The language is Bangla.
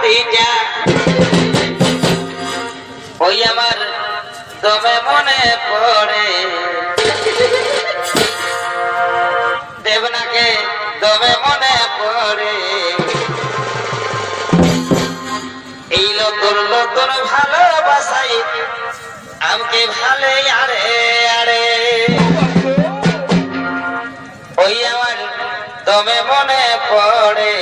হাতিটা ওই আমার দমে মনে পড়ে দেবনাকে দমে মনে পড়ে এই লোকর লোকর ভালোবাসাই আমাকে ভালে আরে আরে ওই আমার দমে মনে পড়ে